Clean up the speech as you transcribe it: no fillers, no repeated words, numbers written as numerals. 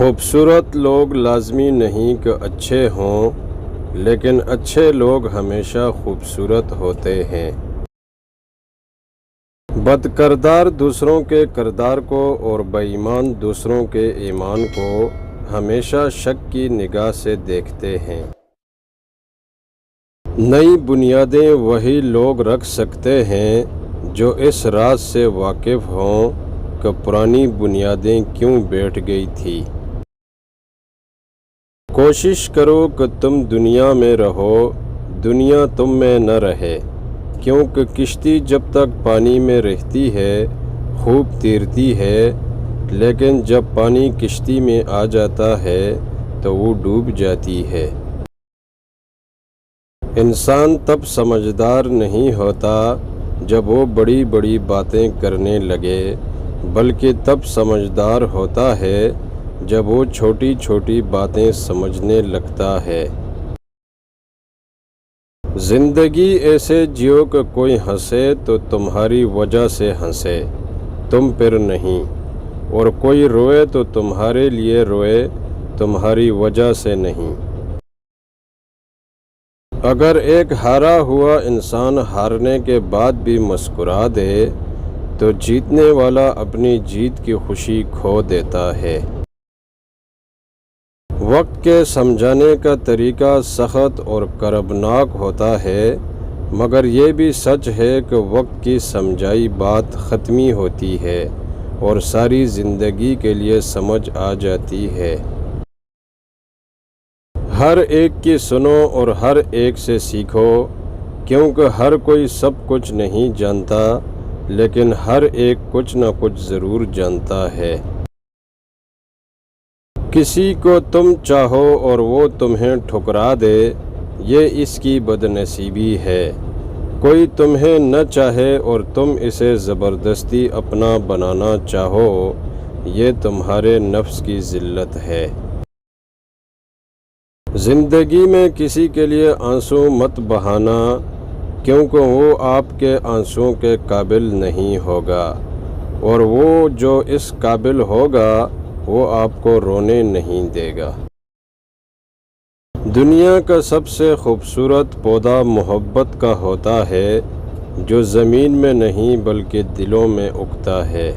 خوبصورت لوگ لازمی نہیں کہ اچھے ہوں، لیکن اچھے لوگ ہمیشہ خوبصورت ہوتے ہیں۔ بد کردار دوسروں کے کردار کو اور بے ایمان دوسروں کے ایمان کو ہمیشہ شک کی نگاہ سے دیکھتے ہیں۔ نئی بنیادیں وہی لوگ رکھ سکتے ہیں جو اس راز سے واقف ہوں کہ پرانی بنیادیں کیوں بیٹھ گئی تھی۔ کوشش کرو کہ تم دنیا میں رہو، دنیا تم میں نہ رہے، کیونکہ کشتی جب تک پانی میں رہتی ہے خوب تیرتی ہے، لیکن جب پانی کشتی میں آ جاتا ہے تو وہ ڈوب جاتی ہے۔ انسان تب سمجھدار نہیں ہوتا جب وہ بڑی بڑی باتیں کرنے لگے، بلکہ تب سمجھدار ہوتا ہے جب وہ چھوٹی چھوٹی باتیں سمجھنے لگتا ہے۔ زندگی ایسے جیو کہ کوئی ہنسے تو تمہاری وجہ سے ہنسے، تم پر نہیں، اور کوئی روئے تو تمہارے لیے روئے، تمہاری وجہ سے نہیں۔ اگر ایک ہارا ہوا انسان ہارنے کے بعد بھی مسکرا دے تو جیتنے والا اپنی جیت کی خوشی کھو دیتا ہے۔ وقت کے سمجھانے کا طریقہ سخت اور کربناک ہوتا ہے، مگر یہ بھی سچ ہے کہ وقت کی سمجھائی بات ختمی ہوتی ہے اور ساری زندگی کے لیے سمجھ آ جاتی ہے۔ ہر ایک کی سنو اور ہر ایک سے سیکھو، کیونکہ ہر کوئی سب کچھ نہیں جانتا، لیکن ہر ایک کچھ نہ کچھ ضرور جانتا ہے۔ کسی کو تم چاہو اور وہ تمہیں ٹھکرا دے، یہ اس کی بدنصیبی ہے۔ کوئی تمہیں نہ چاہے اور تم اسے زبردستی اپنا بنانا چاہو، یہ تمہارے نفس کی ذلت ہے۔ زندگی میں کسی کے لیے آنسو مت بہانا، کیونکہ وہ آپ کے آنسوؤں کے قابل نہیں ہوگا، اور وہ جو اس قابل ہوگا وہ آپ کو رونے نہیں دے گا۔ دنیا کا سب سے خوبصورت پودا محبت کا ہوتا ہے، جو زمین میں نہیں بلکہ دلوں میں اگتا ہے۔